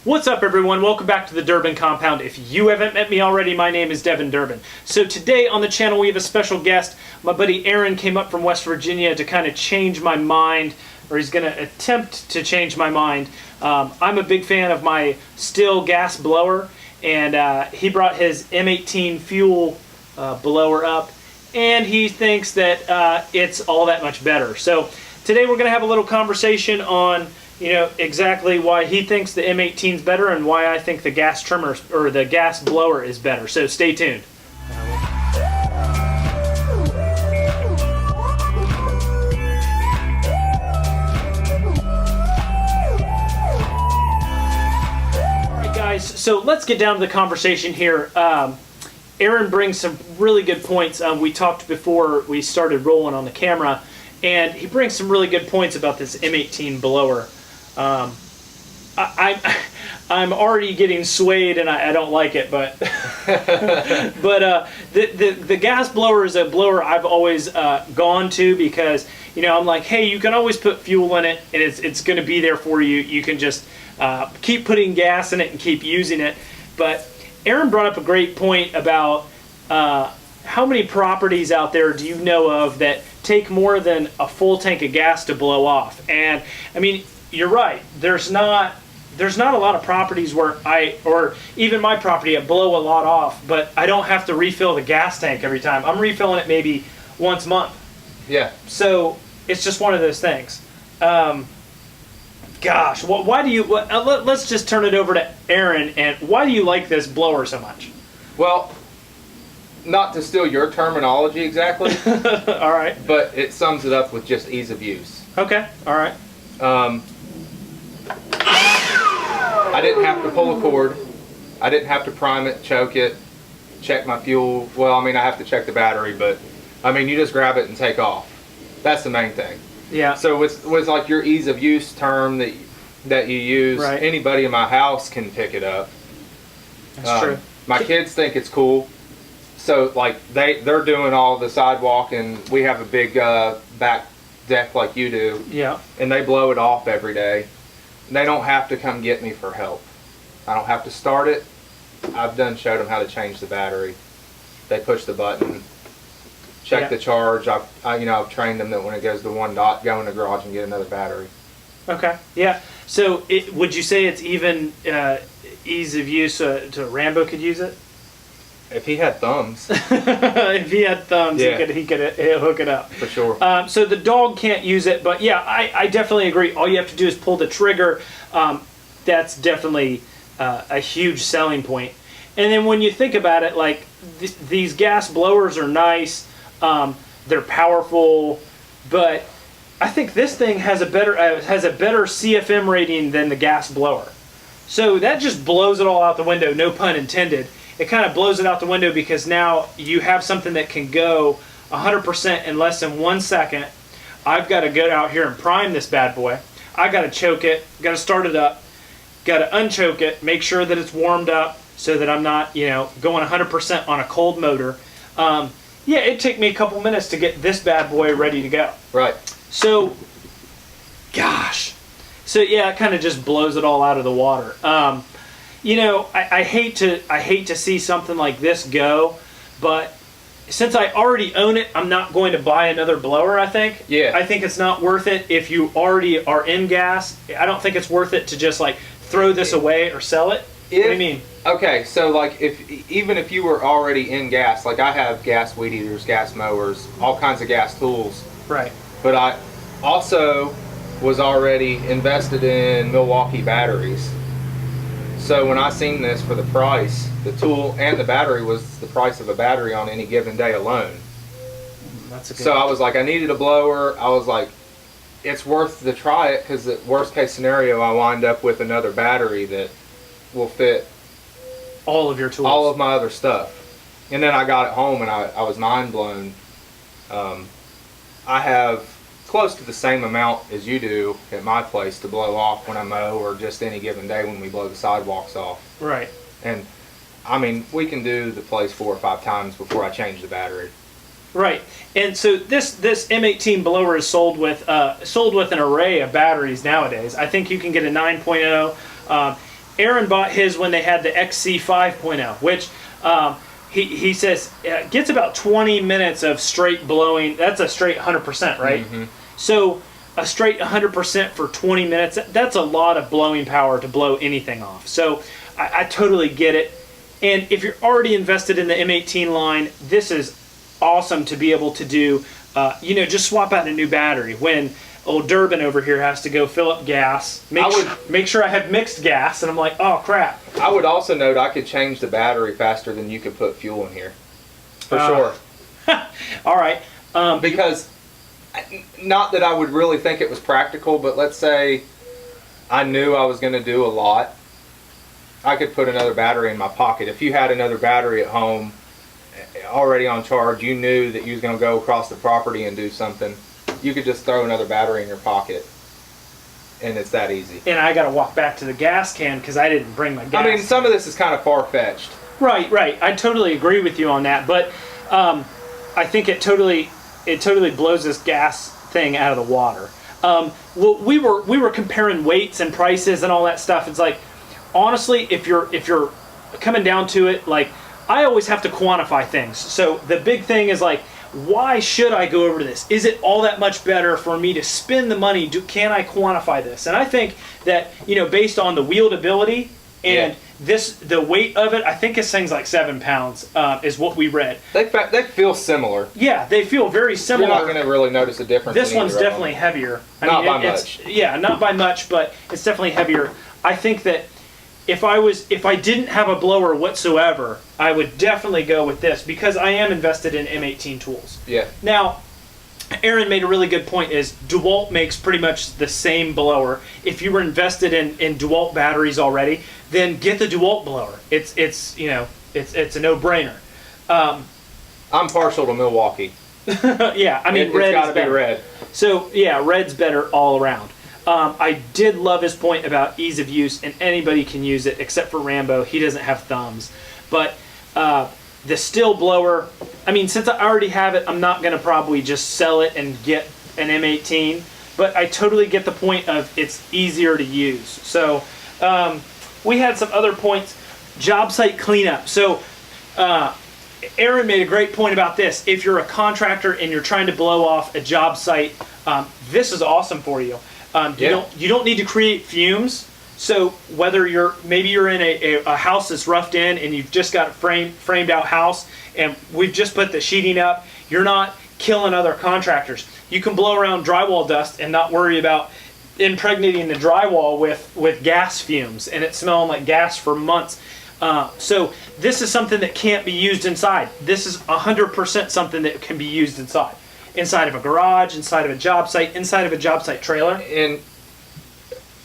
What's up, everyone? Welcome back to the Durbin Compound. If you haven't met me already, my name is Devin Durbin. So today on the channel we have a special guest. My buddy Aaron came up from West Virginia to kind of change my mind, or he's going to attempt to change my mind. I'm a big fan of my Stihl gas blower, and he brought his M18 fuel blower up, and he thinks that it's all that much better. So today we're going to have a little conversation on exactly why he thinks the M18 is better and why I think the gas trimmer or the gas blower is better. So stay tuned. Alright guys, so let's get down to the conversation here. Aaron brings some really good points. We talked before we started rolling on the camera, and he brings some really good points about this M18 blower. I'm already getting swayed, and I don't like it, but the gas blower is a blower I've always gone to because I'm like, hey, you can always put fuel in it, and it's going to be there for you. You can just keep putting gas in it and keep using it. But Aaron brought up a great point about how many properties out there do you know of that take more than a full tank of gas to blow off? And I mean, you're right. There's not a lot of properties where or even my property, I blow a lot off, but I don't have to refill the gas tank every time. I'm refilling it maybe once a month. Yeah. So it's just one of those things. Gosh, why do you? Let's just turn it over to Aaron. And why do you like this blower so much? Well, not to steal your terminology exactly. All right. But it sums it up with just ease of use. Okay. All right. I didn't have to pull a cord. I didn't have to prime it, choke it, check my fuel. Well, I mean, I have to check the battery, but I mean, you just grab it and take off. That's the main thing. Yeah. So with like your ease of use term that you use, right. Anybody in my house can pick it up. That's true. My kids think it's cool. So like they're doing all the sidewalk, and we have a big back deck like you do. Yeah. And they blow it off every day. They don't have to come get me for help. I don't have to start it. I've showed them how to change the battery. They push the button, check the charge. I've trained them that when it goes to 1 dot, go in the garage and get another battery. Okay. Yeah. So would you say it's even ease of use to Rambo could use it? If he had thumbs. If he had thumbs, yeah. he could hook it up. For sure. So the dog can't use it, but yeah, I definitely agree. All you have to do is pull the trigger. That's definitely a huge selling point. And then when you think about it, like these gas blowers are nice. They're powerful, but I think this thing has a better CFM rating than the gas blower. So that just blows it all out the window. No pun intended. It kind of blows it out the window because now you have something that can go 100% in less than 1 second. I've got to go out here and prime this bad boy. I got to choke it, got to start it up, got to unchoke it, make sure that it's warmed up so that I'm not, going 100% on a cold motor. Yeah, it'd take me a couple minutes to get this bad boy ready to go. Right. So, gosh. So yeah, it kind of just blows it all out of the water. I hate to see something like this go, but since I already own it, I'm not going to buy another blower, I think. Yeah. I think it's not worth it if you already are in gas. I don't think it's worth it to just like throw this away or sell it. What do you mean? Okay, so like even if you were already in gas, like I have gas weed eaters, gas mowers, all kinds of gas tools. Right. But I also was already invested in Milwaukee batteries. So when I seen this for the price, the tool and the battery was the price of a battery on any given day alone. That's a good So I was like, I needed a blower. I was like, it's worth to try it because the worst case scenario, I wind up with another battery that will fit all of your tools. All of my other stuff. And then I got it home and I was mind blown. I have close to the same amount as you do at my place to blow off when I mow, or just any given day when we blow the sidewalks off. Right. And I mean, we can do the place 4 or 5 times before I change the battery. Right, and so this M18 blower is sold with an array of batteries nowadays. I think you can get a 9.0. Aaron bought his when they had the XC 5.0, which he says gets about 20 minutes of straight blowing. That's a straight 100%, right? Mm-hmm. So a straight 100% for 20 minutes, that's a lot of blowing power to blow anything off. So I totally get it. And if you're already invested in the M18 line, this is awesome to be able to do, just swap out a new battery. When old Durbin over here has to go fill up gas, make sure I have mixed gas, and I'm like, oh crap. I would also note I could change the battery faster than you could put fuel in here. For sure. All right. Because, not that I would really think it was practical, but let's say I knew I was going to do a lot, I could put another battery in my pocket. If you had another battery at home already on charge, you knew that you was going to go across the property and do something, you could just throw another battery in your pocket, and it's that easy. And I got to walk back to the gas can because I didn't bring my gas. I mean, some of this is kind of far-fetched. Right. I totally agree with you on that, but I think it totally blows this gas thing out of the water. Well, we were comparing weights and prices and all that stuff. It's like, honestly, if you're coming down to it, like, I always have to quantify things. So the big thing is like, why should I go over to this? Is it all that much better for me to spend the money? Can I quantify this? And I think that, based on the wieldability and the weight of it, I think this thing's like 7 pounds, is what we read. They feel similar. Yeah, they feel very similar. You're not going to really notice a difference. This one's definitely heavier. Not by much. Yeah, not by much, but it's definitely heavier. I think that if I didn't have a blower whatsoever, I would definitely go with this because I am invested in M18 tools. Yeah. Now, Aaron made a really good point is DeWalt makes pretty much the same blower. If you were invested in DeWalt batteries already, then get the DeWalt blower. It's a no-brainer. I'm partial to Milwaukee. Yeah, I mean, it's got to be red. So yeah, red's better all around. I did love his point about ease of use, and anybody can use it except for Rambo. He doesn't have thumbs. But the Stihl blower, I mean, since I already have it, I'm not going to probably just sell it and get an M18. But I totally get the point of it's easier to use. So we had some other points. Job site cleanup. So Aaron made a great point about this. If you're a contractor and you're trying to blow off a job site, this is awesome for you. You don't need to create fumes. So whether you're in a house that's roughed in and you've just got a framed out house and we've just put the sheeting up, you're not killing other contractors. You can blow around drywall dust and not worry about impregnating the drywall with gas fumes and it smelling like gas for months. So this is something that can't be used inside. This is 100% something that can be used inside. Inside of a garage, inside of a job site, inside of a job site trailer. And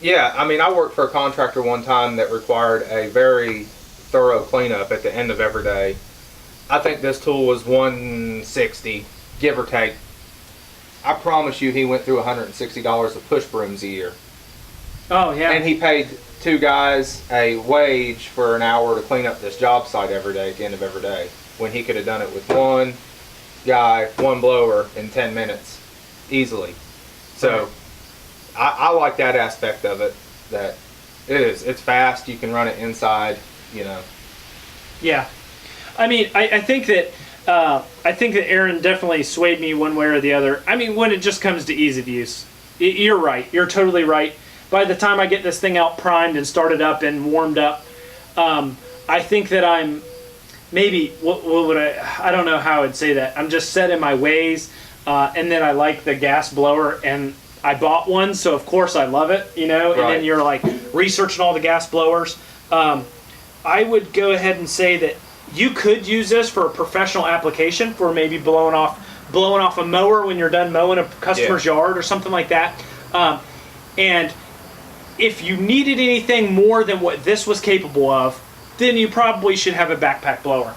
yeah, I mean, I worked for a contractor one time that required a very thorough cleanup at the end of every day. I think this tool was $160, give or take. I promise you he went through $160 of push brooms a year. Oh, yeah. And he paid 2 guys a wage for an hour to clean up this job site every day at the end of every day, when he could have done it with 1 guy, 1 blower in 10 minutes easily. So I like that aspect of it, that it's fast, you can run it inside, Yeah, I mean, I think that Aaron definitely swayed me one way or the other. I mean, when it just comes to ease of use, you're right. You're totally right. By the time I get this thing out primed and started up and warmed up, I think that I'm maybe, what would I don't know how I'd say that. I'm just set in my ways, and then I like the gas blower, and I bought one, so of course I love it, and then you're like researching all the gas blowers. I would go ahead and say that you could use this for a professional application for maybe blowing off a mower when you're done mowing a customer's yard or something like that. And if you needed anything more than what this was capable of, then you probably should have a backpack blower.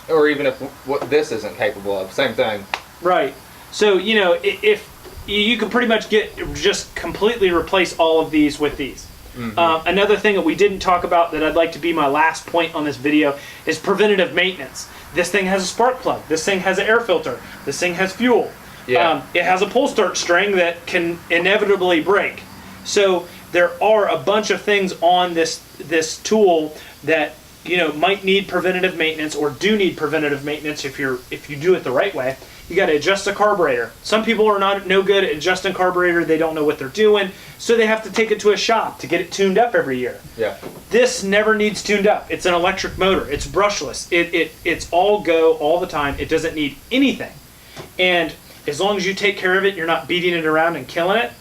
Or even if what this isn't capable of, same thing. Right. So, if you can pretty much just completely replace all of these with these. Mm-hmm. Another thing that we didn't talk about that I'd like to be my last point on this video is preventative maintenance. This thing has a spark plug. This thing has an air filter. This thing has fuel. Yeah. It has a pull start string that can inevitably break. So there are a bunch of things on this tool that might need preventative maintenance or do need preventative maintenance if you do it the right way. You got to adjust the carburetor. Some people are no good at adjusting carburetor. They don't know what they're doing, so they have to take it to a shop to get it tuned up every year. Yeah. This never needs tuned up. It's an electric motor. It's brushless. It's all go all the time. It doesn't need anything. And as long as you take care of it, you're not beating it around and killing it,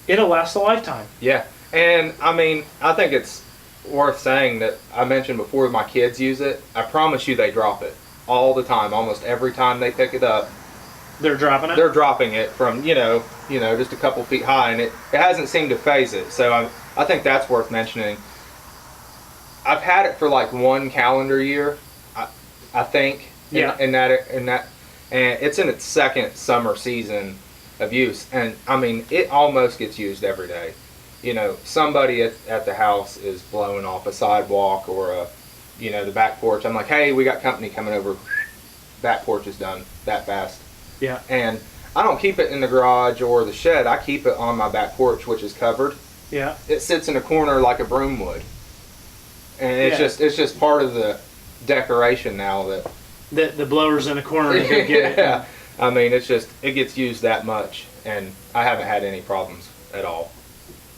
it'll last a lifetime. Yeah. And I mean, I think it's worth saying that I mentioned before my kids use it. I promise you they drop it all the time. Almost every time they pick it up, they're dropping it? They're dropping it from, just a couple feet high, and it hasn't seemed to phase it. So I think that's worth mentioning. I've had it for like 1 calendar year, I think. Yeah. And it's in its 2nd summer season of use. And I mean, it almost gets used every day. Somebody at the house is blowing off a sidewalk or the back porch. I'm like, hey, we got company coming over. Back porch is done that fast. Yeah. And I don't keep it in the garage or the shed. I keep it on my back porch, which is covered. Yeah. It sits in a corner like a broom would. And it's just part of the decoration now that the blower's in the corner to go get it. Yeah. I mean, it gets used that much, and I haven't had any problems at all.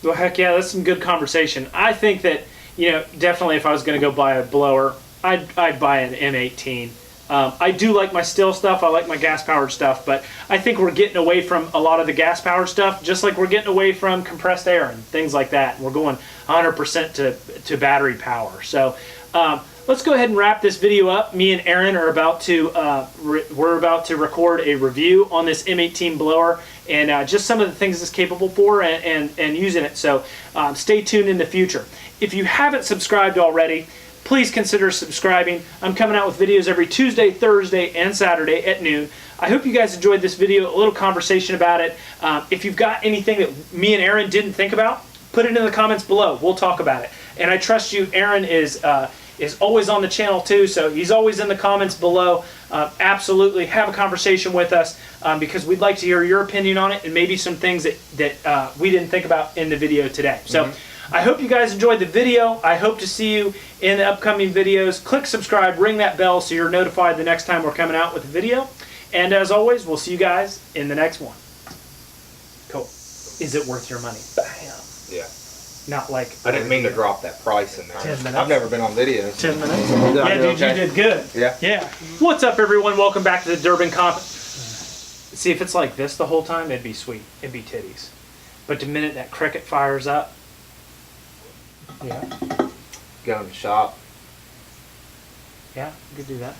Well, heck yeah, that's some good conversation. I think that, definitely if I was going to go buy a blower, I'd buy an M18. I do like my Stihl stuff. I like my gas-powered stuff, but I think we're getting away from a lot of the gas-powered stuff, just like we're getting away from compressed air and things like that. We're going 100% to battery power. So let's go ahead and wrap this video up. Me and Aaron are about to we're about to record a review on this M18 blower and just some of the things it's capable for and using it. So stay tuned in the future. If you haven't subscribed already, please consider subscribing. I'm coming out with videos every Tuesday, Thursday, and Saturday at noon. I hope you guys enjoyed this video, a little conversation about it. If you've got anything that me and Aaron didn't think about, put it in the comments below. We'll talk about it. And I trust you. Aaron is always on the channel too, so he's always in the comments below. Absolutely have a conversation with us because we'd like to hear your opinion on it and maybe some things that we didn't think about in the video today. So. I hope you guys enjoyed the video. I hope to see you in the upcoming videos. Click subscribe, ring that bell so you're notified the next time we're coming out with a video. And as always, we'll see you guys in the next one. Cool. Is it worth your money? Bam. Yeah. Not like... I didn't mean to drop that price in there. 10 minutes. I've never been on video. 10 minutes? Yeah, dude, okay? You did good. Yeah. Yeah. What's up, everyone? Welcome back to the Durbin Comp. See, if it's like this the whole time, it'd be sweet. It'd be titties. But the minute that cricket fires up, yeah. Go in the shop. Yeah, you could do that.